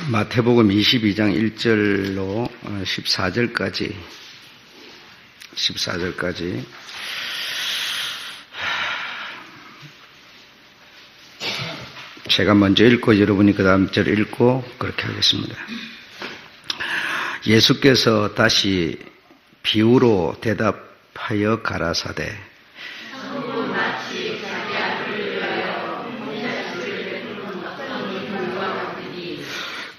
마태복음 22장 1절로 14절까지 제가 먼저 읽고 여러분이 그 다음 절 읽고 그렇게 하겠습니다. 예수께서 다시 비유로 대답하여 가라사대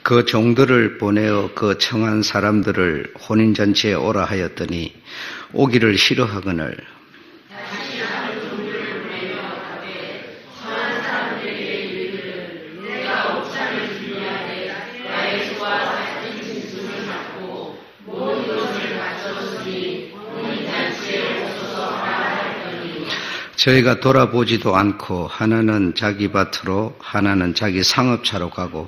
그 종들을 보내어 그 청한 사람들을 혼인잔치에 오라 하였더니 오기를 싫어하거늘 저희가 돌아보지도 않고 하나는 자기 밭으로 하나는 자기 상업차로 가고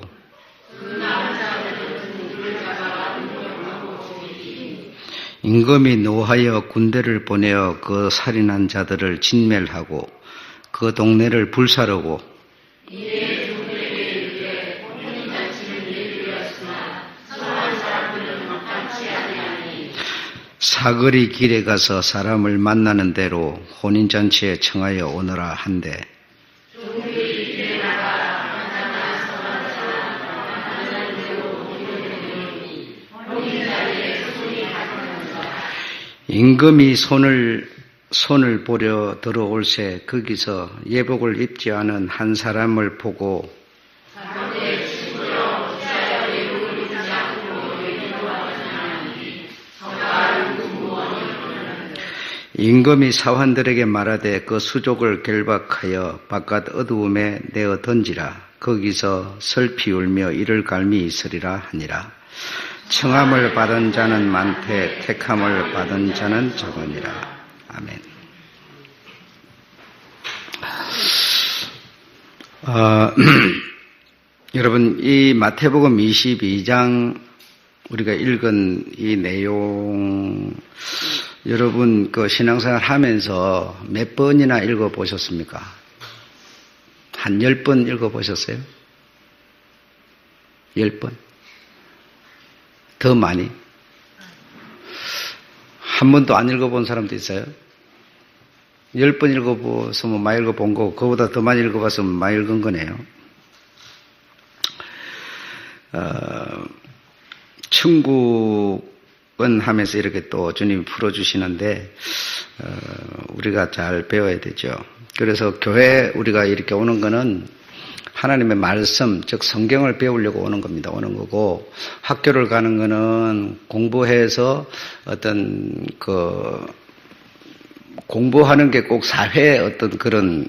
임금이 노하여 군대를 보내어 그 살인한 자들을 진멸하고 그 동네를 불사르고 사거리 길에 가서 사람을 만나는 대로 혼인잔치에 청하여 오너라 한대 임금이 손을 보려 들어올새 거기서 예복을 입지 않은 한 사람을 보고 임금이 사환들에게 말하되 그 수족을 결박하여 바깥 어두움에 내어 던지라. 거기서 슬피 울며 이를 갈미 있으리라 하니라. 청함을 받은 자는 많되 택함을 받은 자는 적으니라. 아멘. 여러분, 이 마태복음 22장 우리가 읽은 이 내용 여러분 그 신앙생활 하면서 몇 번이나 읽어보셨습니까? 한 10번 읽어보셨어요? 10번? 더 많이? 한 번도 안 읽어본 사람도 있어요? 10번 읽어보면 많이 읽어본 거고 그거보다 더 많이 읽어봤으면 많이 읽은 거네요. 천국은 하면서 이렇게 또 주님이 풀어주시는데 우리가 잘 배워야 되죠. 그래서 교회 우리가 이렇게 오는 거는 하나님의 말씀, 즉 성경을 배우려고 오는 겁니다. 오는 거고 학교를 가는 거는 공부해서 어떤 그 공부하는 게 꼭 사회의 어떤 그런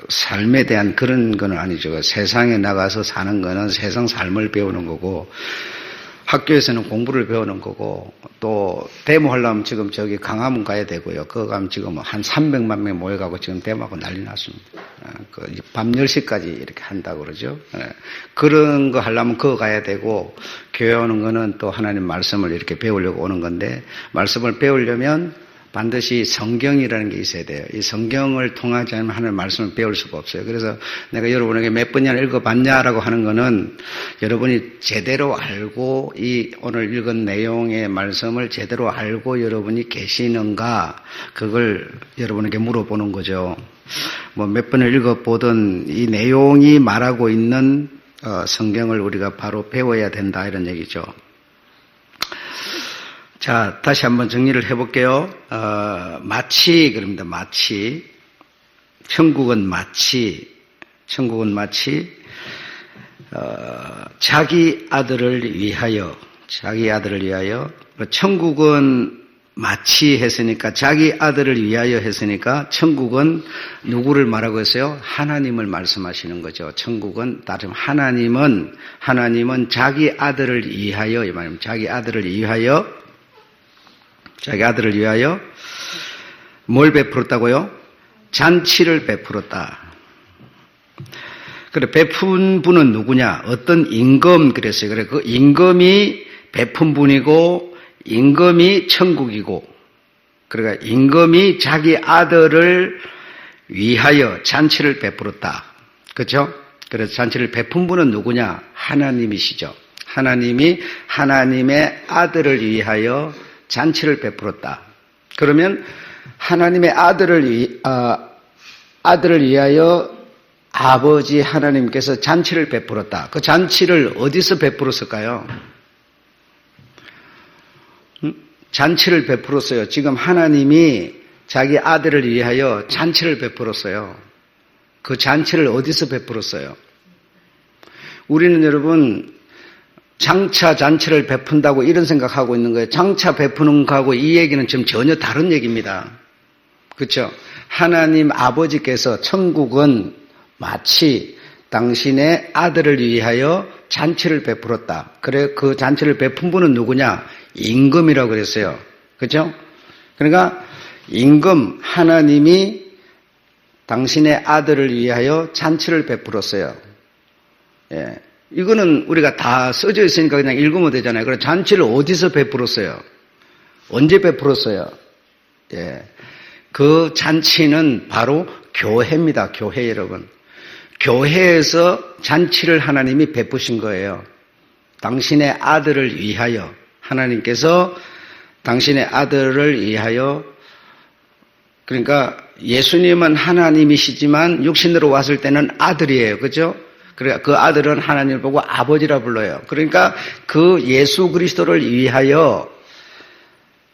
삶에 대한 그런 건 아니죠. 세상에 나가서 사는 거는 세상 삶을 배우는 거고 학교에서는 공부를 배우는 거고 또 데모하려면 지금 저기 강화문 가야 되고요. 그거 가면 지금 한 300만 명 모여가고 지금 데모하고 난리 났습니다. 밤 10시까지 이렇게 한다고 그러죠. 그런 거 하려면 그거 가야 되고 교회 오는 거는 또 하나님 말씀을 이렇게 배우려고 오는 건데 말씀을 배우려면 반드시 성경이라는 게 있어야 돼요. 이 성경을 통하지 않으면 하나님의 말씀을 배울 수가 없어요. 그래서 내가 여러분에게 몇 번이나 읽어봤냐라고 하는 거는 여러분이 제대로 알고 이 오늘 읽은 내용의 말씀을 제대로 알고 여러분이 계시는가 그걸 여러분에게 물어보는 거죠. 몇 번을 읽어보던 이 내용이 말하고 있는 성경을 우리가 바로 배워야 된다 이런 얘기죠. 자, 다시 한번 정리를 해볼게요. 마치, 그럽니다. 마치. 천국은 마치, 자기 아들을 위하여, 천국은 마치 했으니까, 자기 아들을 위하여 했으니까, 천국은 누구를 말하고 있어요? 하나님을 말씀하시는 거죠. 천국은, 따르면 하나님은 자기 아들을 위하여, 이 말입니다. 자기 아들을 위하여 뭘 베풀었다고요? 잔치를 베풀었다. 그래, 베푼 분은 누구냐? 어떤 임금 그랬어요. 그래, 그 임금이 베푼 분이고 임금이 천국이고 그러니까 임금이 자기 아들을 위하여 잔치를 베풀었다. 그렇죠? 그래서 잔치를 베푼 분은 누구냐? 하나님이시죠. 하나님이 하나님의 아들을 위하여 잔치를 베풀었다. 그러면 하나님의 아들을 위하여 아버지 하나님께서 잔치를 베풀었다. 그 잔치를 어디서 베풀었을까요? 잔치를 베풀었어요. 지금 하나님이 자기 아들을 위하여 잔치를 베풀었어요. 그 잔치를 어디서 베풀었어요? 우리는 여러분 장차 잔치를 베푼다고 이런 생각하고 있는 거예요. 장차 베푸는 거하고 이 얘기는 지금 전혀 다른 얘기입니다. 그렇죠? 하나님 아버지께서 천국은 마치 당신의 아들을 위하여 잔치를 베풀었다. 그래 그 잔치를 베푼 분은 누구냐? 임금이라고 그랬어요. 그렇죠? 그러니까 임금 하나님이 당신의 아들을 위하여 잔치를 베풀었어요. 예. 이거는 우리가 다 써져 있으니까 그냥 읽으면 되잖아요. 그럼 잔치를 어디서 베풀었어요? 언제 베풀었어요? 예. 그 잔치는 바로 교회입니다. 교회 여러분. 교회에서 잔치를 하나님이 베푸신 거예요. 당신의 아들을 위하여 하나님께서 당신의 아들을 위하여 그러니까 예수님은 하나님이시지만 육신으로 왔을 때는 아들이에요. 그렇죠? 그러니까 그 아들은 하나님을 보고 아버지라 불러요. 그러니까 그 예수 그리스도를 위하여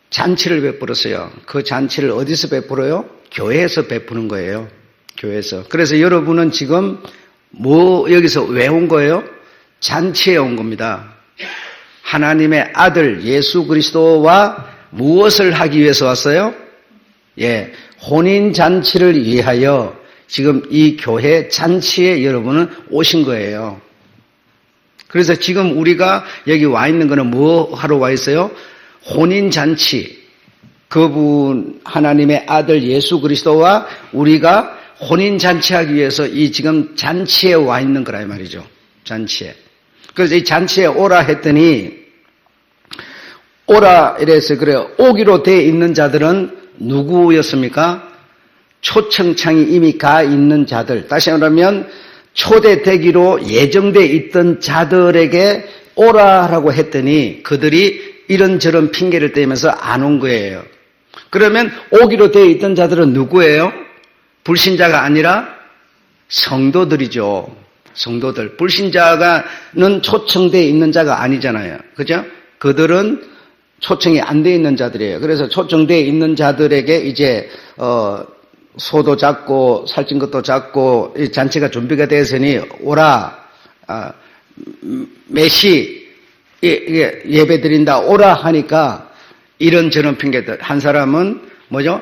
잔치를 베풀었어요. 그 잔치를 어디서 베풀어요? 교회에서 베푸는 거예요. 교회에서. 그래서 여러분은 지금 여기서 왜 온 거예요? 잔치에 온 겁니다. 하나님의 아들 예수 그리스도와 무엇을 하기 위해서 왔어요? 예, 혼인 잔치를 위하여 지금 이 교회 잔치에 여러분은 오신 거예요. 그래서 지금 우리가 여기 와 있는 거는 뭐 하러 와 있어요? 혼인 잔치. 그분 하나님의 아들 예수 그리스도와 우리가 혼인 잔치하기 위해서 이 지금 잔치에 와 있는 거라 이 말이죠. 잔치에. 그래서 이 잔치에 오라 했더니 오라 이래서 그래요. 오기로 돼 있는 자들은 누구였습니까? 초청장이 이미 가 있는 자들. 다시 말하면 초대되기로 예정돼 있던 자들에게 오라라고 했더니 그들이 이런저런 핑계를 대면서 안 온 거예요. 그러면 오기로 돼 있던 자들은 누구예요? 불신자가 아니라 성도들이죠. 성도들. 불신자가는 초청돼 있는 자가 아니잖아요. 그죠? 그들은 초청이 안 돼 있는 자들이에요. 그래서 초청돼 있는 자들에게 이제 소도 잡고 살찐 것도 잡고 이 잔치가 준비가 되었으니 오라 메시 예배 드린다 오라 하니까 이런저런 핑계들. 한 사람은 뭐죠?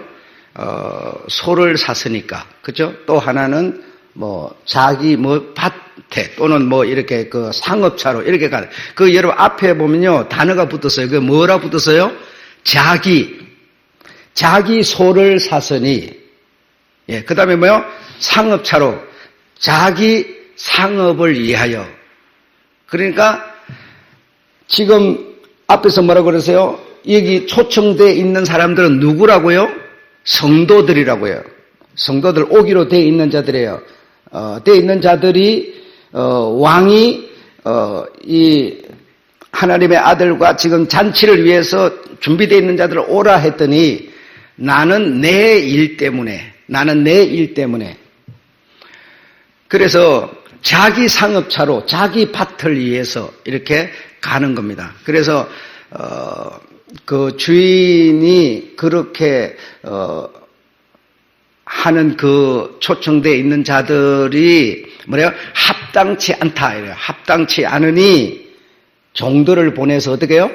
소를 샀으니까. 그죠? 또 하나는 자기 밭에 또는 이렇게 그 상업차로 이렇게 가는. 그 여러분 앞에 보면요. 단어가 붙었어요. 그게 뭐라 붙었어요? 자기 소를 샀으니. 예. 그 다음에 뭐요? 상업차로. 자기 상업을 위하여. 그러니까 지금 앞에서 뭐라고 그러세요? 여기 초청되어 있는 사람들은 누구라고요? 성도들이라고요. 성도들 오기로 되어 있는 자들이에요. 되어 있는 자들이 왕이 이 하나님의 아들과 지금 잔치를 위해서 준비되어 있는 자들을 오라 했더니 나는 내 일 때문에 그래서 자기 상업차로 자기 밭을 위해서 이렇게 가는 겁니다. 그래서 그 주인이 그렇게 하는 그 초청되어 있는 자들이 뭐래요? 합당치 않다 이래요. 합당치 않으니 종들을 보내서 어떻게 해요?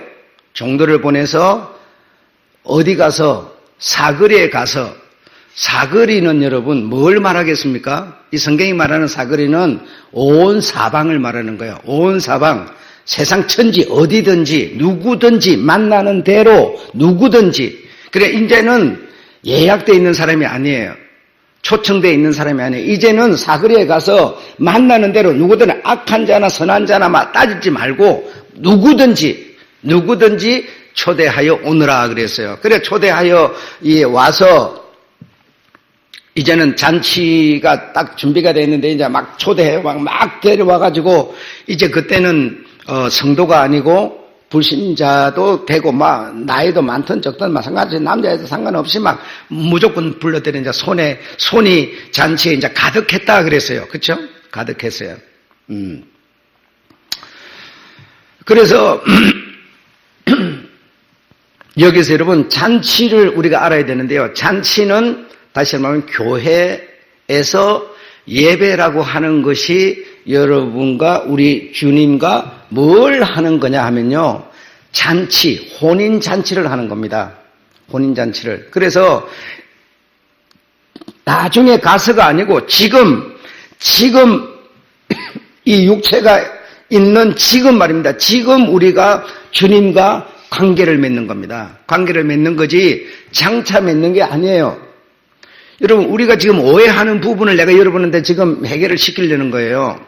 종들을 보내서 어디 가서 사거리에 가서 사거리는 여러분 뭘 말하겠습니까? 이 성경이 말하는 사거리는 온 사방을 말하는 거예요. 온 사방. 세상 천지 어디든지 누구든지 만나는 대로 누구든지. 그래 이제는 예약되어 있는 사람이 아니에요. 초청되어 있는 사람이 아니에요. 이제는 사거리에 가서 만나는 대로 누구든 악한 자나 선한 자나 따지지 말고 누구든지 초대하여 오너라 그랬어요. 그래 초대하여 와서 이제는 잔치가 딱 준비가 됐는데 이제 막 초대해 막 데려와가지고 이제 그때는 성도가 아니고 불신자도 되고 막 나이도 많든 적든 마찬가지 남자애도 상관없이 막 무조건 불러들인 이제 손이 잔치에 이제 가득했다 그랬어요. 그렇죠? 가득했어요. 그래서 여기서 여러분 잔치를 우리가 알아야 되는데요. 잔치는 다시 말하면 교회에서 예배라고 하는 것이 여러분과 우리 주님과 뭘 하는 거냐 하면요. 잔치, 혼인잔치를 하는 겁니다. 혼인잔치를. 그래서 나중에 가서가 아니고 지금 이 육체가 있는 지금 말입니다. 지금 우리가 주님과 관계를 맺는 겁니다. 관계를 맺는 거지 장차 맺는 게 아니에요. 여러분 우리가 지금 오해하는 부분을 내가 여러분한테 지금 해결을 시키려는 거예요.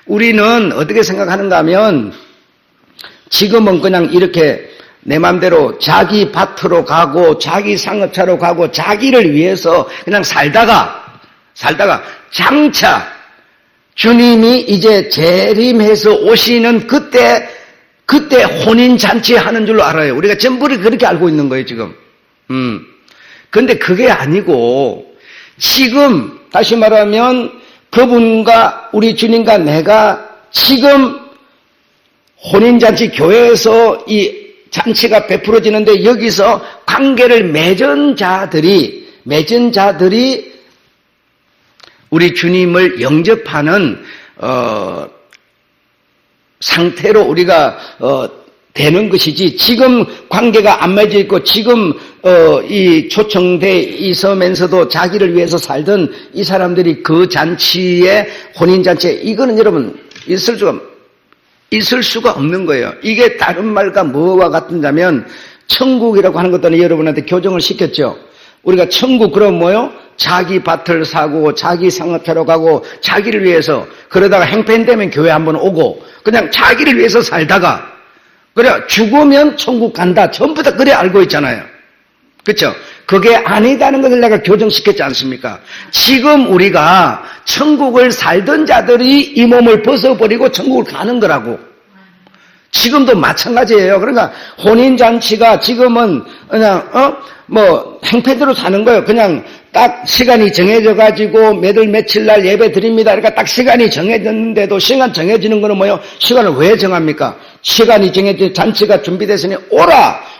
우리는 어떻게 생각하는가 하면 지금은 그냥 이렇게 내 맘대로 자기 밭으로 가고 자기 상업차로 가고 자기를 위해서 그냥 살다가 장차 주님이 이제 재림해서 오시는 그때 혼인잔치 하는 줄로 알아요. 우리가 전부 그렇게 알고 있는 거예요 지금. 그런데 그게 아니고 지금 다시 말하면 그분과 우리 주님과 내가 지금 혼인잔치 교회에서 이 잔치가 베풀어지는데 여기서 관계를 맺은 자들이 우리 주님을 영접하는 상태로 우리가 되는 것이지 지금 관계가 안 맺어 있고 지금 이 초청돼 있으면서도 자기를 위해서 살던 이 사람들이 그 잔치에 혼인잔치에 이거는 여러분 있을 수가 없는 거예요. 이게 다른 말과 뭐와 같은자면 천국이라고 하는 것들은 여러분한테 교정을 시켰죠. 우리가 천국 그럼 뭐요? 자기 밭을 사고 자기 상업차로 가고 자기를 위해서 그러다가 행편되면 교회 한번 오고 그냥 자기를 위해서 살다가 그래 죽으면 천국 간다. 전부 다 그래 알고 있잖아요. 그렇죠? 그게 아니다는 것을 내가 교정시켰지 않습니까? 지금 우리가 천국을 살던 자들이 이 몸을 벗어버리고 천국을 가는 거라고. 지금도 마찬가지예요. 그러니까 혼인잔치가 지금은 그냥 행패대로 사는 거예요. 그냥 딱 시간이 정해져 가지고 몇월 며칠 날 예배 드립니다. 그러니까 딱 시간이 정해졌는데도 시간 정해지는 거는 뭐예요? 시간을 왜 정합니까? 시간이 정해져 잔치가 준비됐으니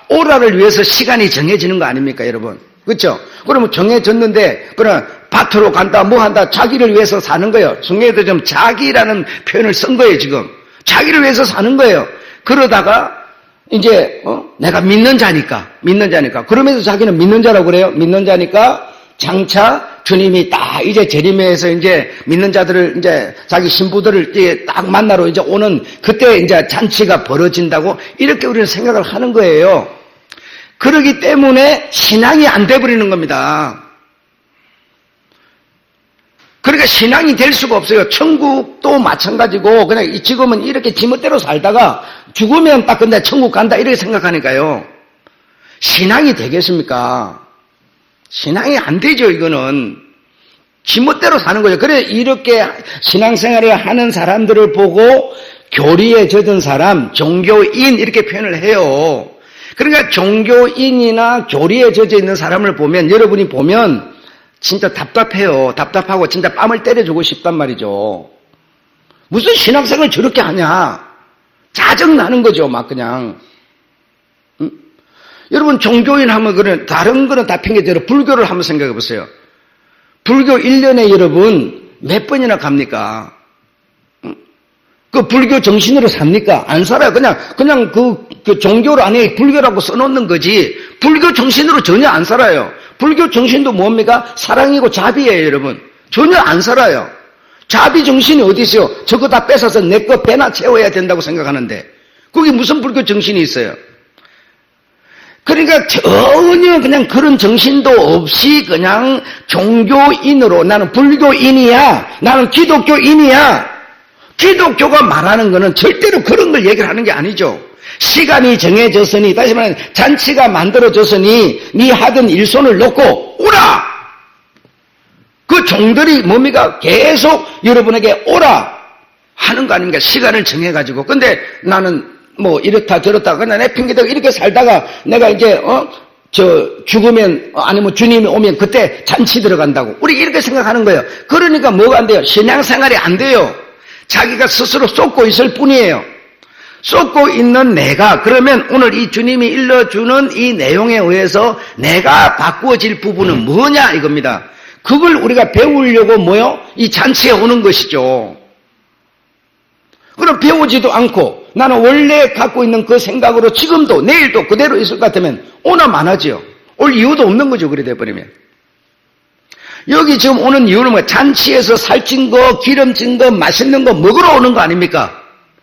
오라를 위해서 시간이 정해지는 거 아닙니까, 여러분? 그렇죠? 그러면 정해졌는데 그러나 밭으로 간다, 뭐 한다, 자기를 위해서 사는 거예요. 중에도 좀 자기라는 표현을 쓴 거예요, 지금. 자기를 위해서 사는 거예요. 그러다가 이제 내가 믿는 자니까 그러면서 자기는 믿는 자라고 그래요. 믿는 자니까 장차 주님이 딱 이제 재림해서 이제 믿는 자들을 이제 자기 신부들을 이제 딱 만나러 이제 오는 그때 이제 잔치가 벌어진다고 이렇게 우리는 생각을 하는 거예요. 그러기 때문에 신앙이 안 돼버리는 겁니다. 그러니까 신앙이 될 수가 없어요. 천국도 마찬가지고 그냥 지금은 이렇게 지멋대로 살다가 죽으면 딱 근데 천국 간다 이렇게 생각하니까요. 신앙이 되겠습니까? 신앙이 안 되죠. 이거는 지멋대로 사는 거죠. 그래 이렇게 신앙생활을 하는 사람들을 보고 교리에 젖은 사람, 종교인 이렇게 표현을 해요. 그러니까 종교인이나 교리에 젖어 있는 사람을 보면 여러분이 보면 진짜 답답해요. 답답하고 진짜 뺨을 때려주고 싶단 말이죠. 무슨 신앙생활을 저렇게 하냐. 짜증나는 거죠. 막 그냥. 여러분 종교인 하면 그런 다른 거는 다 핑계대로 불교를 한번 생각해 보세요. 불교 1년에 여러분 몇 번이나 갑니까? 그 불교 정신으로 삽니까? 안 살아요. 그냥 그 종교로 아니 불교라고 써놓는 거지 불교 정신으로 전혀 안 살아요. 불교 정신도 뭡니까? 사랑이고 자비예요, 여러분. 전혀 안 살아요. 자비 정신이 어디 있어요? 저거 다 뺏어서 내 거 배나 채워야 된다고 생각하는데 거기 무슨 불교 정신이 있어요? 그러니까 전혀 그냥 그런 정신도 없이 그냥 종교인으로 나는 불교인이야, 나는 기독교인이야. 기독교가 말하는 거는 절대로 그런 걸 얘기를 하는 게 아니죠. 시간이 정해졌으니 다시 말하면 잔치가 만들어졌으니 네 하던 일손을 놓고 오라. 그 종들이 뭡니까? 계속 여러분에게 오라 하는 거 아닙니까? 시간을 정해가지고. 근데 나는 뭐 이렇다 저렇다 그냥 내 핑계대고 이렇게 살다가 내가 이제 죽으면 아니면 주님이 오면 그때 잔치 들어간다고. 우리 이렇게 생각하는 거예요. 그러니까 뭐가 안 돼요? 신앙생활이 안 돼요. 자기가 스스로 쏟고 있을 뿐이에요. 쏟고 있는 내가 그러면 오늘 이 주님이 일러주는 이 내용에 의해서 내가 바꾸어질 부분은 뭐냐 이겁니다. 그걸 우리가 배우려고 뭐요? 이 잔치에 오는 것이죠. 그럼 배우지도 않고 나는 원래 갖고 있는 그 생각으로 지금도 내일도 그대로 있을 것 같으면 오나 마나지요. 올 이유도 없는 거죠. 그래 돼버리면. 여기 지금 오는 이유는 뭐야? 잔치에서 살찐 거, 기름진 거, 맛있는 거 먹으러 오는 거 아닙니까?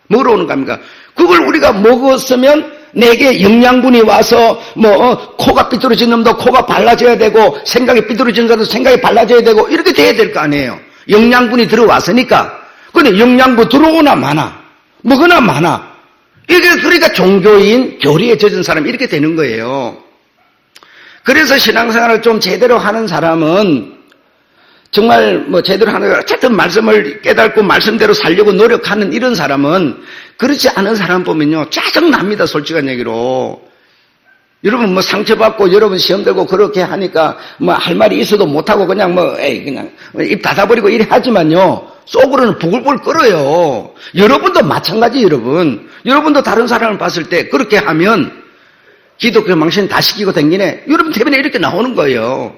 먹으러 오는 거 아닙니까? 그걸 우리가 먹었으면 내게 영양분이 와서 코가 삐뚤어진 놈도 코가 발라져야 되고 생각이 삐뚤어진 사람도 생각이 발라져야 되고 이렇게 돼야 될 거 아니에요. 영양분이 들어왔으니까. 근데 영양분 들어오나 마나 먹으나 마나 이게 그러니까 종교인 교리에 젖은 사람이 이렇게 되는 거예요. 그래서 신앙생활을 좀 제대로 하는 사람은 정말 제대로 하는 거 어쨌든 말씀을 깨닫고 말씀대로 살려고 노력하는 이런 사람은 그렇지 않은 사람 보면요 짜증납니다. 솔직한 얘기로. 여러분 상처받고 여러분 시험 들고 그렇게 하니까 할 말이 있어도 못하고 그냥 그냥 입 닫아버리고 이래 하지만요 속으로는 부글부글 끓어요. 여러분도 마찬가지. 여러분도 다른 사람을 봤을 때 그렇게 하면 기독교 망신 다 시키고 댕기네. 여러분 대변에 이렇게 나오는 거예요.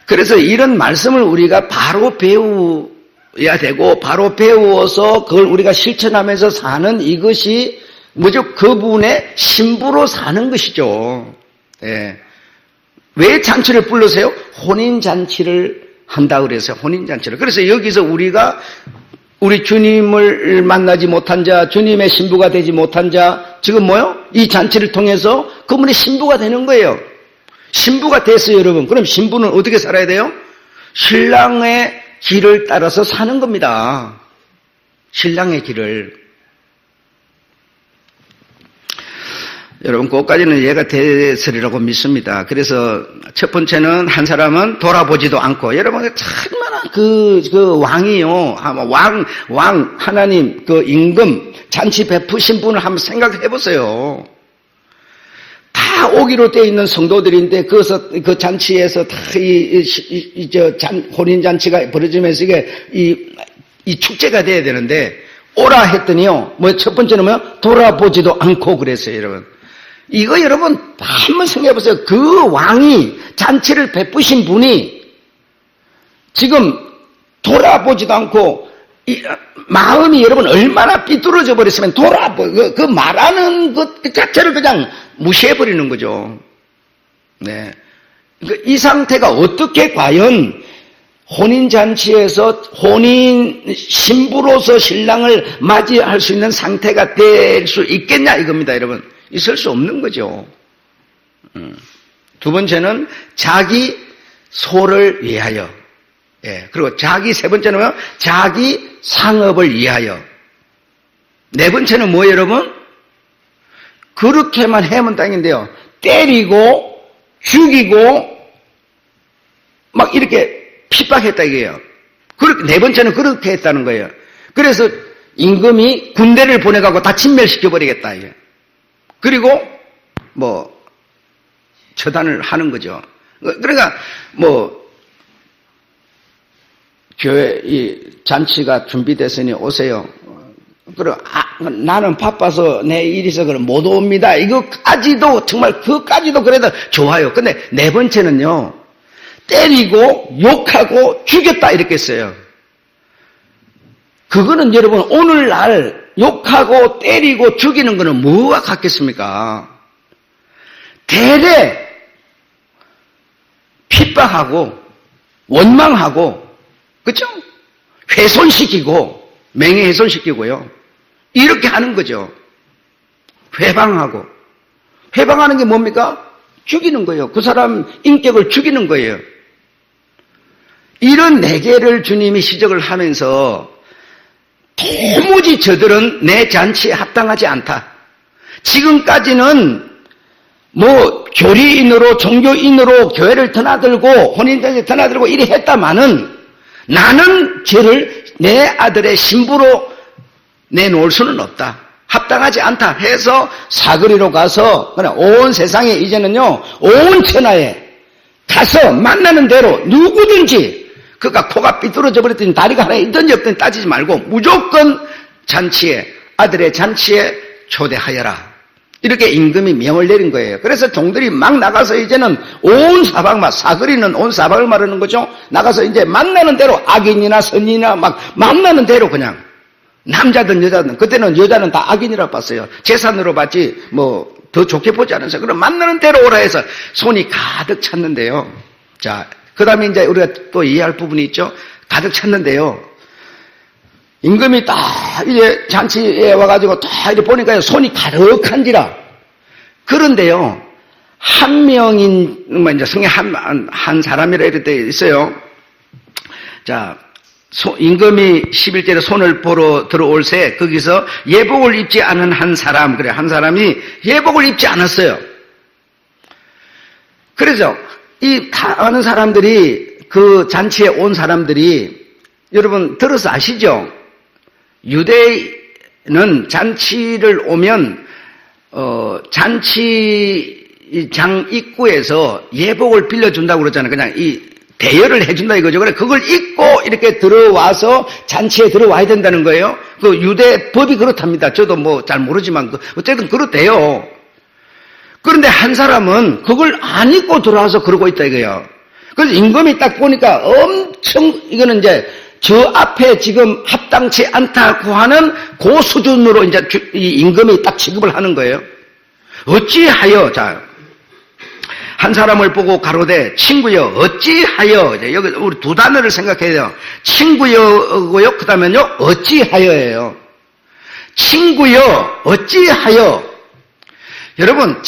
그래서 이런 말씀을 우리가 바로 배워야 되고 바로 배워서 그걸 우리가 실천하면서 사는 이것이 뭐죠? 그분의 신부로 사는 것이죠. 네. 왜 잔치를 불러세요? 혼인잔치를 한다 그래서 혼인잔치를. 그래서 여기서 우리가 우리 주님을 만나지 못한 자, 주님의 신부가 되지 못한 자, 지금 뭐요? 이 잔치를 통해서 그분의 신부가 되는 거예요. 신부가 됐어요, 여러분. 그럼 신부는 어떻게 살아야 돼요? 신랑의 길을 따라서 사는 겁니다. 신랑의 길을. 여러분, 그것까지는 이해가 됐으리라고 믿습니다. 그래서 첫 번째는 한 사람은 돌아보지도 않고, 여러분, 얼마나 그 왕이요. 왕, 하나님, 그 임금, 잔치 베푸신 분을 한번 생각해 보세요. 다 오기로 되어 있는 성도들인데, 그 잔치에서 다 혼인잔치가 벌어지면서 이 축제가 돼야 되는데, 오라 했더니요, 첫 번째는 돌아보지도 않고 그랬어요, 여러분. 이거 여러분, 한번 생각해 보세요. 그 왕이, 잔치를 베푸신 분이, 지금 돌아보지도 않고, 마음이 여러분 얼마나 삐뚤어져 버렸으면 그 말하는 것 자체를 그냥 무시해버리는 거죠. 네. 이 상태가 어떻게 과연 혼인잔치에서 혼인 신부로서 신랑을 맞이할 수 있는 상태가 될 수 있겠냐 이겁니다, 여러분. 있을 수 없는 거죠. 두 번째는 자기 소를 위하여. 예, 그리고 세 번째는 자기 상업을 위하여. 네 번째는 뭐예요, 여러분? 그렇게만 하면 땅인데요. 때리고, 죽이고, 막 이렇게 핍박했다 이게요. 네 번째는 그렇게 했다는 거예요. 그래서 임금이 군대를 보내가고 다 진멸시켜버리겠다, 이게. 그리고, 처단을 하는 거죠. 그러니까, 교회 이 잔치가 준비됐으니 오세요. 그럼 나는 바빠서 내 일이 있어 그럼 못 옵니다. 이거까지도 정말 그까지도 그래도 좋아요. 근데 네 번째는요. 때리고 욕하고 죽였다 이렇게 했어요. 그거는 여러분 오늘날 욕하고 때리고 죽이는 거는 뭐와 같겠습니까? 대대 핍박하고 원망하고 그렇죠? 훼손시키고 명예훼손시키고요. 이렇게 하는 거죠. 회방하고. 회방하는 게 뭡니까? 죽이는 거예요. 그 사람 인격을 죽이는 거예요. 이런 네 개를 주님이 시적을 하면서 도무지 저들은 내 잔치에 합당하지 않다. 지금까지는 뭐 교리인으로 종교인으로 교회를 드나들고 혼인잔치에 드나들고 이래 했다마는 나는 쟤를 내 아들의 신부로 내놓을 수는 없다. 합당하지 않다 해서 사거리로 가서 그냥 온 세상에 이제는요 온 천하에 가서 만나는 대로 누구든지 그가 코가 삐뚤어져 버렸더니 다리가 하나 있든지 없든지 따지지 말고 무조건 잔치에 아들의 잔치에 초대하여라. 이렇게 임금이 명을 내린 거예요. 그래서 종들이 막 나가서 이제는 온 사방만 사거리는 온 사방을 말하는 거죠. 나가서 이제 만나는 대로 악인이나 선인이나 막 만나는 대로 그냥 남자든 여자든 그때는 여자는 다 악인이라고 봤어요. 재산으로 봤지 뭐 더 좋게 보지 않았어요. 그럼 만나는 대로 오라 해서 손이 가득 찼는데요. 자, 그 다음에 이제 우리가 또 이해할 부분이 있죠. 가득 찼는데요. 임금이 딱 이제 잔치에 와가지고 딱 이렇게 보니까 손이 가득한지라. 그런데요, 한 명인, 뭐 이제 성에 한 사람이라 이럴 때 있어요. 자, 임금이 11절에 손을 보러 들어올새 거기서 예복을 입지 않은 한 사람, 그래, 한 사람이 예복을 입지 않았어요. 그래서 이 다 아는 사람들이 그 잔치에 온 사람들이 여러분 들어서 아시죠? 유대인은 잔치를 오면 잔치장 입구에서 예복을 빌려준다고 그러잖아요. 그냥 이 대여를 해준다 이거죠. 그래 그걸 입고 이렇게 들어와서 잔치에 들어와야 된다는 거예요. 그 유대 법이 그렇답니다. 저도 뭐 잘 모르지만 어쨌든 그렇대요. 그런데 한 사람은 그걸 안 입고 들어와서 그러고 있다 이거예요. 그래서 임금이 딱 보니까 엄청 이거는 이제 저 앞에 지금 합당치 않다고 하는 그 수준으로 이제 이 임금이 딱 취급을 하는 거예요. 어찌하여, 자, 한 사람을 보고 가로되, 친구여, 어찌하여, 이제 여기 우리 두 단어를 생각해야 돼요. 친구여고요, 그 다음에는요, 어찌하여예요. 친구여, 어찌하여. 여러분,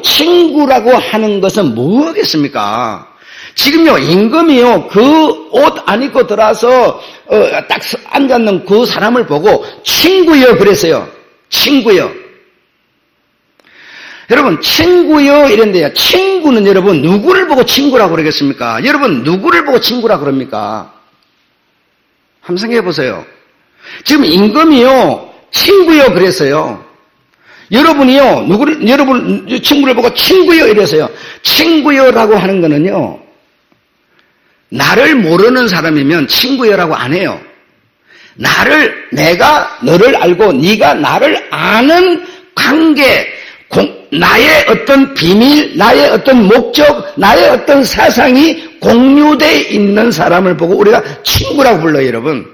친구라고 하는 것은 뭐겠습니까? 지금요, 임금이요, 그 옷 안 입고 들어와서, 딱 앉았는 그 사람을 보고, 친구여, 그랬어요. 친구여. 여러분, 친구여, 이랬는데요. 친구는 여러분, 누구를 보고 친구라고 그러겠습니까? 여러분, 누구를 보고 친구라고 그럽니까? 한번 생각해 보세요. 지금 임금이요, 친구여, 그랬어요. 여러분이요, 여러분, 친구를 보고 친구여, 이래서요. 친구여라고 하는 거는요, 나를 모르는 사람이면 친구여라고 안 해요. 내가 너를 알고 네가 나를 아는 관계, 나의 어떤 비밀, 나의 어떤 목적, 나의 어떤 사상이 공유되어 있는 사람을 보고 우리가 친구라고 불러요, 여러분.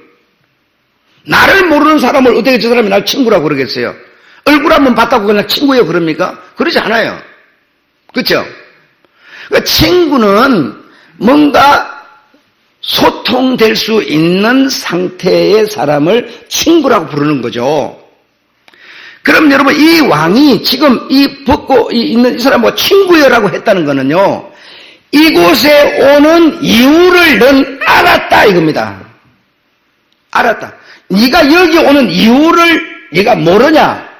나를 모르는 사람을 어떻게 저 사람이 날 친구라고 그러겠어요? 얼굴 한번 봤다고 그냥 친구여 그럽니까? 그러지 않아요. 그렇죠? 그러니까 친구는 뭔가 소통될 수 있는 상태의 사람을 친구라고 부르는 거죠. 그럼 여러분 이 왕이 지금 이 벗고 있는 이 사람과 친구여라고 했다는 거는요. 이곳에 오는 이유를 넌 알았다 이겁니다. 알았다. 네가 여기 오는 이유를 네가 모르냐?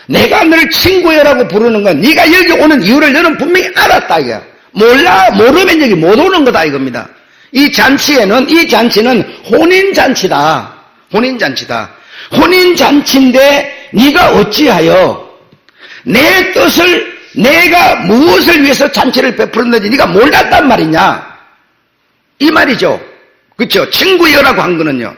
내가 너를 친구여라고 부르는 건 네가 여기 오는 이유를 너는 분명히 알았다 이거야. 모르면 여기 못 오는 거다 이겁니다. 이 잔치는 혼인잔치다. 혼인잔치다. 혼인잔치인데 네가 어찌하여 내 뜻을 내가 무엇을 위해서 잔치를 베풀었는지 네가 몰랐단 말이냐. 이 말이죠. 그렇죠? 친구여라고 한 거는요.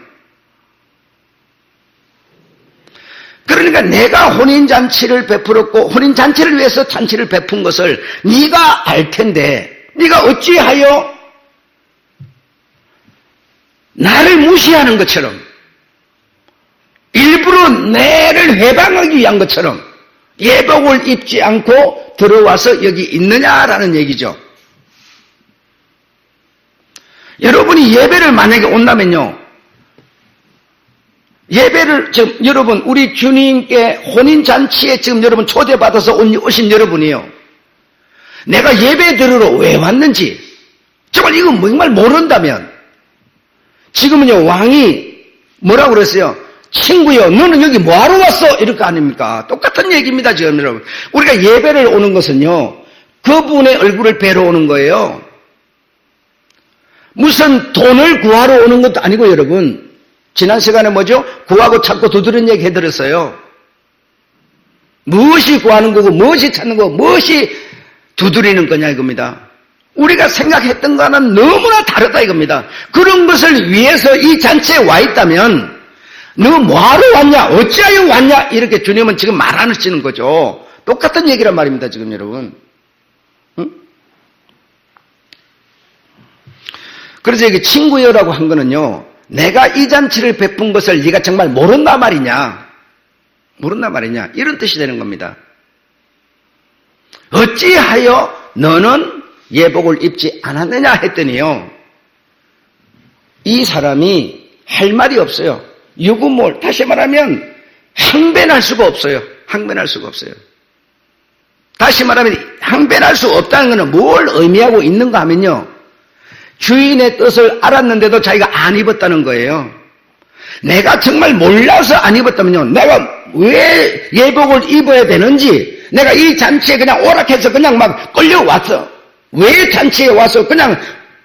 그러니까 내가 혼인잔치를 베풀었고 혼인잔치를 위해서 잔치를 베푼 것을 네가 알 텐데 네가 어찌하여 나를 무시하는 것처럼 일부러 내를 회방하기 위한 것처럼 예복을 입지 않고 들어와서 여기 있느냐라는 얘기죠. 여러분이 예배를 만약에 온다면요. 예배를 지금 여러분 우리 주님께 혼인잔치에 지금 여러분 초대받아서 오신 여러분이요. 내가 예배 들으러 왜 왔는지 정말 이거 정말 모른다면 지금은요 왕이 뭐라고 그랬어요? 친구여, 너는 여기 뭐하러 왔어? 이럴 거 아닙니까? 똑같은 얘기입니다, 지금 여러분. 우리가 예배를 오는 것은요, 그분의 얼굴을 뵈러 오는 거예요. 무슨 돈을 구하러 오는 것도 아니고, 여러분. 지난 시간에 뭐죠? 구하고 찾고 두드리는 얘기 해드렸어요. 무엇이 구하는 거고, 무엇이 찾는 거고, 무엇이 두드리는 거냐 이겁니다. 우리가 생각했던 거는 너무나 다르다 이겁니다. 그런 것을 위해서 이 잔치에 와 있다면 너 뭐하러 왔냐? 어찌하여 왔냐? 이렇게 주님은 지금 말 안 하시는 거죠. 똑같은 얘기란 말입니다. 지금 여러분. 응? 그래서 여기 친구여라고 한 거는요. 내가 이 잔치를 베푼 것을 네가 정말 모른단 말이냐? 모른단 말이냐? 이런 뜻이 되는 겁니다. 어찌하여 너는 예복을 입지 않았느냐 했더니요. 이 사람이 할 말이 없어요. 유구몰, 다시 말하면 항변할 수가 없어요. 항변할 수가 없어요. 다시 말하면 항변할 수 없다는 것은 뭘 의미하고 있는가 하면요. 주인의 뜻을 알았는데도 자기가 안 입었다는 거예요. 내가 정말 몰라서 안 입었다면요. 내가 왜 예복을 입어야 되는지, 내가 이 잔치에 그냥 오락해서 그냥 막 끌려왔어. 왜 잔치에 와서 그냥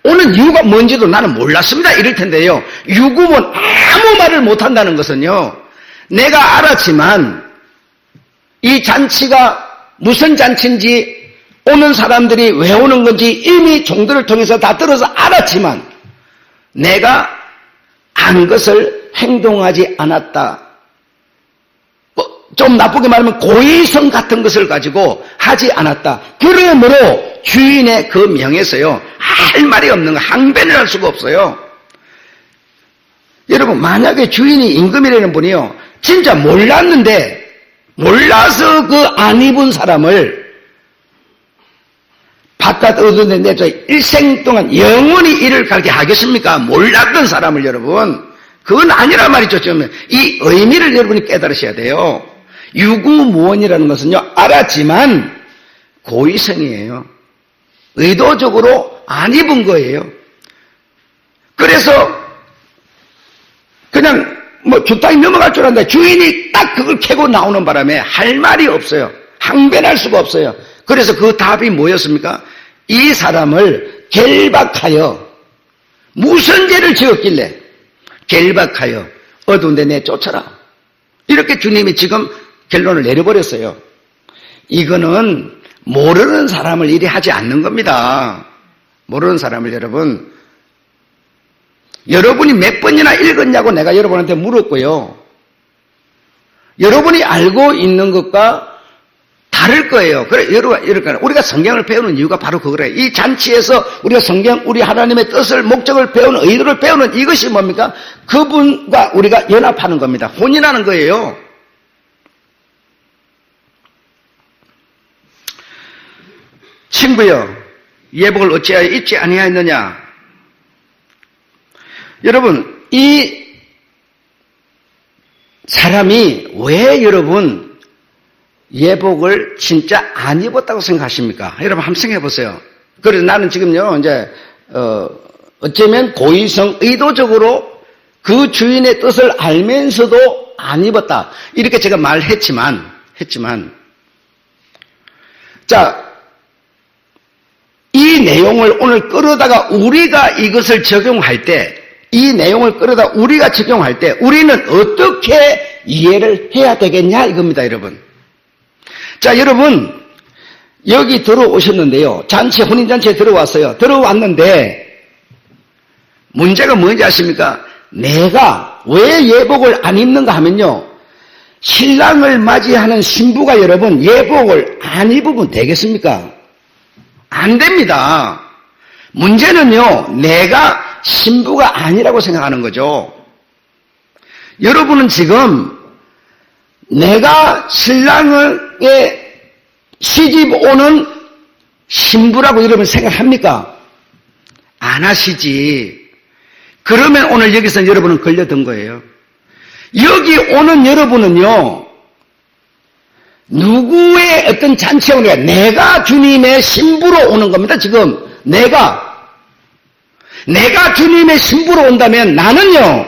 오는 이유가 뭔지도 나는 몰랐습니다. 이럴 텐데요. 유구몬 아무 말을 못한다는 것은요. 내가 알았지만 이 잔치가 무슨 잔치인지 오는 사람들이 왜 오는 건지 이미 종들을 통해서 다 들어서 알았지만 내가 안 것을 행동하지 않았다. 좀 나쁘게 말하면 고의성 같은 것을 가지고 하지 않았다. 그러므로 주인의 그 명에서요. 할 말이 없는 거, 항변을 할 수가 없어요. 여러분 만약에 주인이 임금이라는 분이요. 진짜 몰랐는데 몰라서 그 안 입은 사람을 바깥 얻어내 내서 일생 동안 영원히 이를 가게 하겠습니까? 몰랐던 사람을 여러분. 그건 아니란 말이죠. 지금 이 의미를 여러분이 깨달으셔야 돼요. 유구무원이라는 것은요. 알았지만 고의성이에요. 의도적으로 안 입은 거예요. 그래서 그냥 뭐 주당이 넘어갈 줄 알았는데 주인이 딱 그걸 캐고 나오는 바람에 할 말이 없어요. 항변할 수가 없어요. 그래서 그 답이 뭐였습니까? 이 사람을 결박하여 무슨 죄를 지었길래 결박하여 어두운 데 내쫓아라. 이렇게 주님이 지금 결론을 내려버렸어요. 이거는 모르는 사람을 이리 하지 않는 겁니다. 모르는 사람을 여러분이 몇 번이나 읽었냐고 내가 여러분한테 물었고요. 여러분이 알고 있는 것과 다를 거예요. 그래, 여러분, 우리가 성경을 배우는 이유가 바로 그거래요. 이 잔치에서 우리가 성경, 우리 하나님의 뜻을, 목적을 배우는, 의도를 배우는 이것이 뭡니까? 그분과 우리가 연합하는 겁니다. 혼인하는 거예요. 친구여, 예복을 어찌하여 입지 아니하였느냐? 여러분, 이 사람이 왜 여러분 예복을 진짜 안 입었다고 생각하십니까? 여러분 한번 생각해 보세요. 그래서 나는 지금요, 이제 어쩌면 고의성, 의도적으로 그 주인의 뜻을 알면서도 안 입었다. 이렇게 제가 말했지만, 자, 이 내용을 오늘 끌어다가 우리가 이것을 적용할 때, 이 내용을 끌어다 우리가 적용할 때 우리는 어떻게 이해를 해야 되겠냐 이겁니다, 여러분. 자, 여러분 여기 들어오셨는데요. 혼인잔치에 들어왔어요. 들어왔는데 문제가 뭔지 아십니까? 내가 왜 예복을 안 입는가 하면요. 신랑을 맞이하는 신부가 여러분 예복을 안 입으면 되겠습니까? 안 됩니다. 문제는요, 내가 신부가 아니라고 생각하는 거죠. 여러분은 지금 내가 신랑의 시집 오는 신부라고 여러분 생각합니까? 안 하시지. 그러면 오늘 여기서 여러분은 걸려든 거예요. 여기 오는 여러분은요, 누구의 어떤 잔치에 오는 거야? 내가 주님의 신부로 오는 겁니다, 지금. 내가 주님의 신부로 온다면 나는요,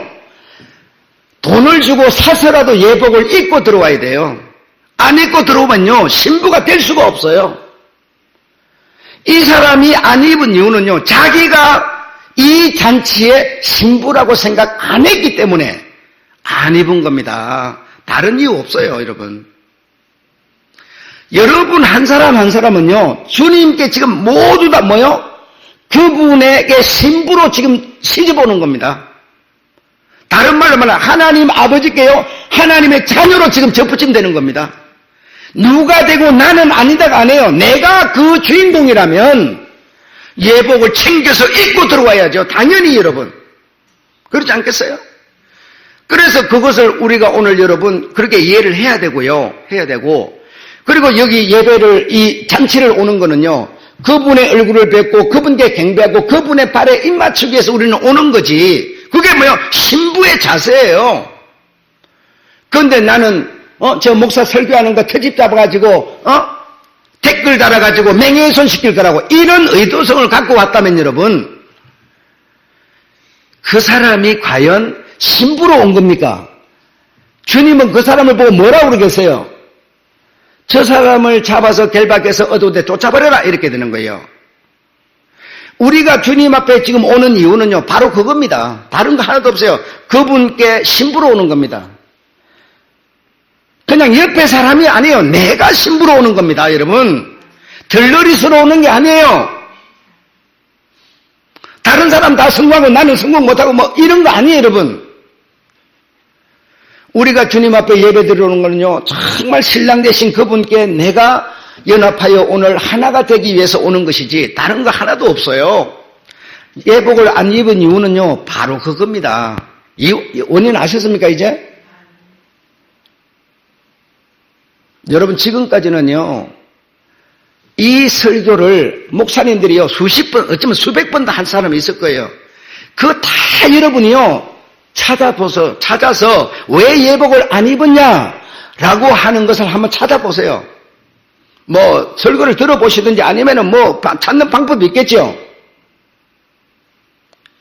돈을 주고 사서라도 예복을 입고 들어와야 돼요. 안 입고 들어오면요, 신부가 될 수가 없어요. 이 사람이 안 입은 이유는요, 자기가 이 잔치의 신부라고 생각 안 했기 때문에 안 입은 겁니다. 다른 이유 없어요, 여러분. 여러분 한 사람 한 사람은요, 주님께 지금 모두 다 뭐요? 그분에게 신부로 지금 시집 오는 겁니다. 다른 말로 말하면 하나님 아버지께요, 하나님의 자녀로 지금 접붙임 되는 겁니다. 누가 되고 나는 아니다가 아니에요. 내가 그 주인공이라면 예복을 챙겨서 입고 들어와야죠. 당연히 여러분. 그렇지 않겠어요? 그래서 그것을 우리가 오늘 여러분 그렇게 이해를 해야 되고요. 해야 되고, 그리고 여기 예배를, 이 잔치를 오는 거는요, 그분의 얼굴을 뵙고 그분께 경배하고 그분의 발에 입 맞추기 위해서 우리는 오는 거지. 그게 뭐예요? 신부의 자세예요. 그런데 나는 저 목사 설교하는 거 트집 잡아가지고 댓글 달아가지고 명예훼손 시킬 거라고 이런 의도성을 갖고 왔다면 여러분, 그 사람이 과연 신부로 온 겁니까? 주님은 그 사람을 보고 뭐라고 그러겠어요? 저 사람을 잡아서 결박해서 어두운데 쫓아버려라, 이렇게 되는 거예요. 우리가 주님 앞에 지금 오는 이유는요, 바로 그겁니다. 다른 거 하나도 없어요. 그분께 신부로 오는 겁니다. 그냥 옆에 사람이 아니에요. 내가 신부로 오는 겁니다, 여러분. 들러리스로 오는 게 아니에요. 다른 사람 다 성공하고 나는 성공 못하고 뭐 이런 거 아니에요, 여러분. 우리가 주님 앞에 예배 드리는 거는요, 정말 신랑 되신 그분께 내가 연합하여 오늘 하나가 되기 위해서 오는 것이지 다른 거 하나도 없어요. 예복을 안 입은 이유는요, 바로 그겁니다. 이 원인 아셨습니까, 이제? 여러분, 지금까지는요, 이 설교를 목사님들이요, 수십 번, 어쩌면 수백 번도 한 사람이 있을 거예요. 그거 다 여러분이요, 찾아서 왜 예복을 안 입었냐라고 하는 것을 한번 찾아보세요. 뭐 설교를 들어보시든지 아니면은 뭐 찾는 방법이 있겠죠.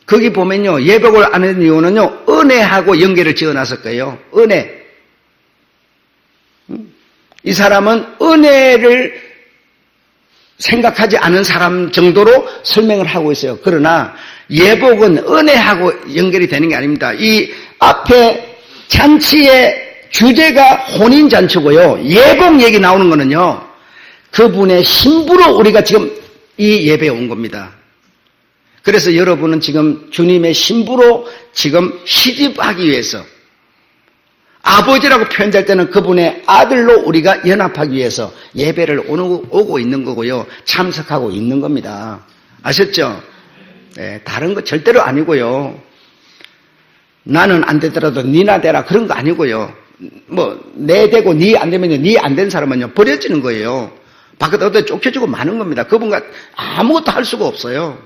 거기 보면요, 예복을 안 하는 이유는요, 은혜하고 연계를 지어놨을 거예요. 은혜. 이 사람은 은혜를 생각하지 않은 사람 정도로 설명을 하고 있어요. 그러나 예복은 은혜하고 연결이 되는 게 아닙니다. 이 앞에 잔치의 주제가 혼인잔치고요, 예복 얘기 나오는 거는요, 그분의 신부로 우리가 지금 이 예배에 온 겁니다. 그래서 여러분은 지금 주님의 신부로 지금 시집하기 위해서, 아버지라고 표현할 때는 그분의 아들로 우리가 연합하기 위해서 예배를 오고 있는 거고요, 참석하고 있는 겁니다. 아셨죠? 네, 다른 거 절대로 아니고요. 나는 안 되더라도 니나 되라, 그런 거 아니고요. 뭐 내 되고 니 안 되면요, 니 안 된 사람은요 버려지는 거예요. 바깥에 어디 쫓겨지고 마는 겁니다. 그분과 아무것도 할 수가 없어요.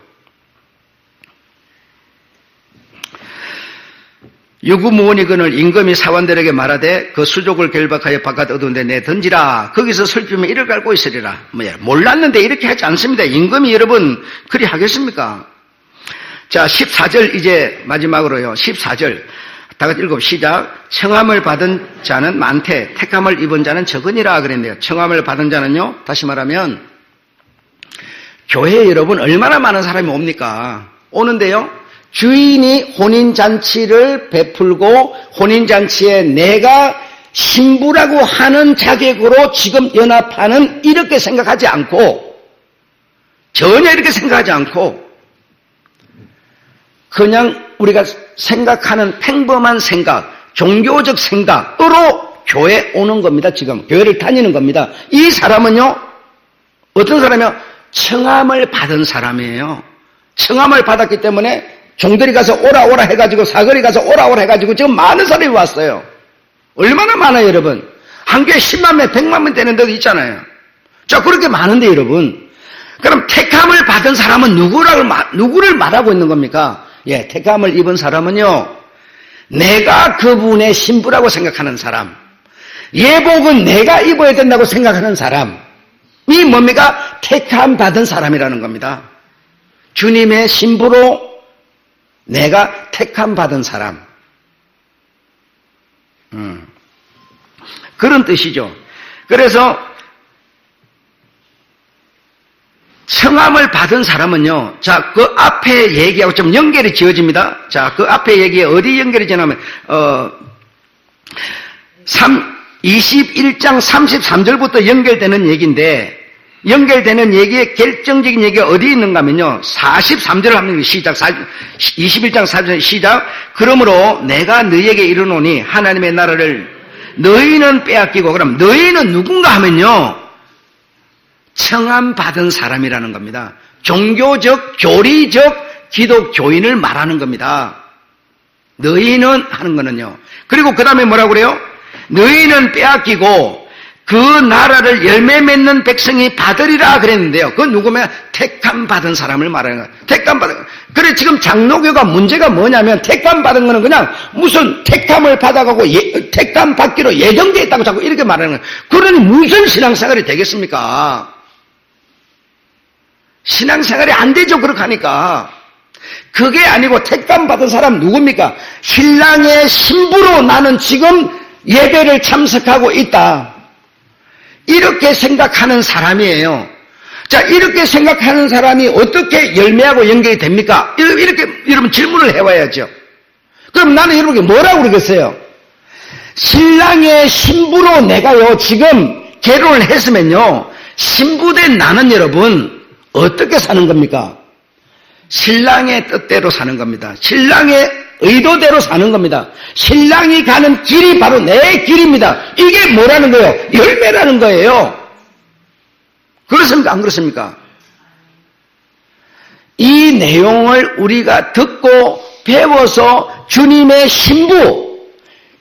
유구무원이 그늘 임금이 사관들에게 말하되 그 수족을 결박하여 바깥 어두운 데 내 던지라. 거기서 슬피면 이를 갈고 있으리라. 뭐야, 몰랐는데 이렇게 하지 않습니다. 임금이 여러분 그리 하겠습니까? 자, 14절 이제 마지막으로요. 14절 다 같이 읽어 시작. 청함을 받은 자는 많되 택함을 입은 자는 적으니라 그랬네요. 청함을 받은 자는요, 다시 말하면 교회에 여러분 얼마나 많은 사람이 옵니까? 오는데요, 주인이 혼인잔치를 베풀고 혼인잔치에 내가 신부라고 하는 자격으로 지금 연합하는, 이렇게 생각하지 않고, 전혀 이렇게 생각하지 않고 그냥 우리가 생각하는 평범한 생각, 종교적 생각으로 교회에 오는 겁니다. 지금 교회를 다니는 겁니다. 이 사람은요, 어떤 사람이요? 청함을 받은 사람이에요. 청함을 받았기 때문에 종들이 가서 오라 해가지고, 사거리 가서 오라 해가지고 지금 많은 사람이 왔어요. 얼마나 많아요, 여러분? 한 교회 10만 명, 100만 명 되는 데도 있잖아요. 자, 그렇게 많은데 여러분, 그럼 택함을 받은 사람은 누구를 말하고 있는 겁니까? 예, 택함을 입은 사람은요, 내가 그분의 신부라고 생각하는 사람, 예복은 내가 입어야 된다고 생각하는 사람이 뭡니까? 택함 받은 사람이라는 겁니다. 주님의 신부로 내가 택함 받은 사람. 그런 뜻이죠. 그래서 청함을 받은 사람은요, 자, 그 앞에 얘기하고 좀 연결이 지어집니다. 자, 그 앞에 얘기에 어디 연결이 지냐면, 21장 33절부터 연결되는 얘기인데, 연결되는 얘기의 결정적인 얘기가 어디 있는가 하면요, 43절 하면 시작, 21장 43절 시작, 그러므로 내가 너희에게 이르노니 하나님의 나라를 너희는 빼앗기고, 그럼 너희는 누군가 하면요, 청함받은 사람이라는 겁니다. 종교적, 교리적 기독교인을 말하는 겁니다. 너희는 하는 거는요. 그리고 그 다음에 뭐라고 그래요? 너희는 빼앗기고 그 나라를 열매 맺는 백성이 받으리라 그랬는데요. 그 누구면 택함 받은 사람을 말하는 거예요. 택함 받은. 그래 지금 장로교가 문제가 뭐냐면 택함 받은 거는 그냥 무슨 택함을 받아가고 택함 받기로 예정되어 있다고 자꾸 이렇게 말하는 거예요. 그러니 무슨 신앙생활이 되겠습니까? 신앙생활이 안 되죠. 그렇게 하니까. 그게 아니고 택감 받은 사람 누굽니까? 신랑의 신부로 나는 지금 예배를 참석하고 있다. 이렇게 생각하는 사람이에요. 자, 이렇게 생각하는 사람이 어떻게 열매하고 연결이 됩니까? 이렇게 여러분 질문을 해봐야죠. 그럼 나는 여러분께 뭐라고 그러겠어요? 신랑의 신부로 내가요 지금 결혼을 했으면요 신부된 나는 여러분 어떻게 사는 겁니까? 신랑의 뜻대로 사는 겁니다. 신랑의 의도대로 사는 겁니다. 신랑이 가는 길이 바로 내 길입니다. 이게 뭐라는 거예요? 열매라는 거예요. 그렇습니까? 안 그렇습니까? 이 내용을 우리가 듣고 배워서 주님의 신부,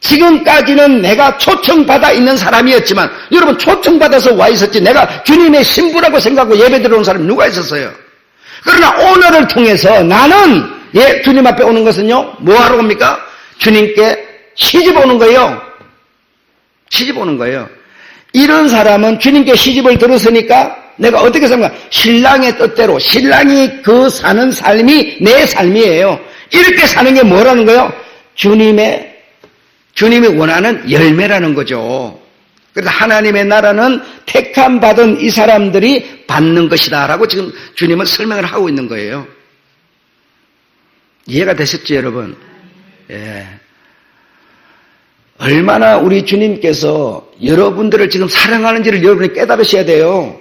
지금까지는 내가 초청받아 있는 사람이었지만 여러분 초청받아서 와 있었지 내가 주님의 신부라고 생각하고 예배 들어온 사람이 누가 있었어요? 그러나 오늘을 통해서 나는 주님 앞에 오는 것은요 뭐하러 옵니까? 주님께 시집 오는 거예요. 시집 오는 거예요. 이런 사람은 주님께 시집을 들었으니까 내가 어떻게 생각해? 신랑의 뜻대로 신랑이 그 사는 삶이 내 삶이에요. 이렇게 사는 게 뭐라는 거예요? 주님이 원하는 열매라는 거죠. 그래서 하나님의 나라는 택함 받은 이 사람들이 받는 것이다 라고 지금 주님은 설명을 하고 있는 거예요. 이해가 되셨죠 여러분? 예. 얼마나 우리 주님께서 여러분들을 지금 사랑하는지를 여러분이 깨달으셔야 돼요.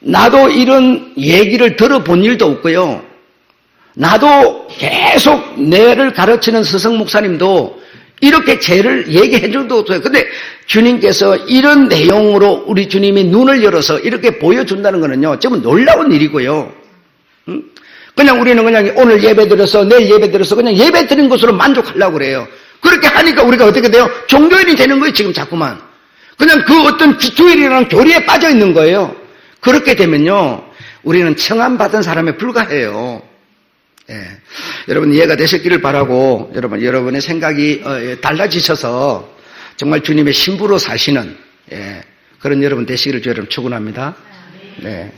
나도 이런 얘기를 들어본 일도 없고요. 나도 계속 내를 가르치는 스승 목사님도 이렇게 죄를 얘기해 준 적도 없어요. 근데 주님께서 이런 내용으로 우리 주님이 눈을 열어서 이렇게 보여준다는 거는요, 정말 놀라운 일이고요. 그냥 우리는 그냥 오늘 예배 드려서 내일 예배 드려서 그냥 예배 드린 것으로 만족하려고 그래요. 그렇게 하니까 우리가 어떻게 돼요? 종교인이 되는 거예요, 지금 자꾸만. 그냥 그 어떤 주일이라는 교리에 빠져 있는 거예요. 그렇게 되면요, 우리는 청함받은 사람에 불과해요. 예. 여러분 이해가 되셨기를 바라고 여러분의 생각이 달라지셔서 정말 주님의 신부로 사시는 그런 여러분 되시기를 여러분 축원합니다. 네.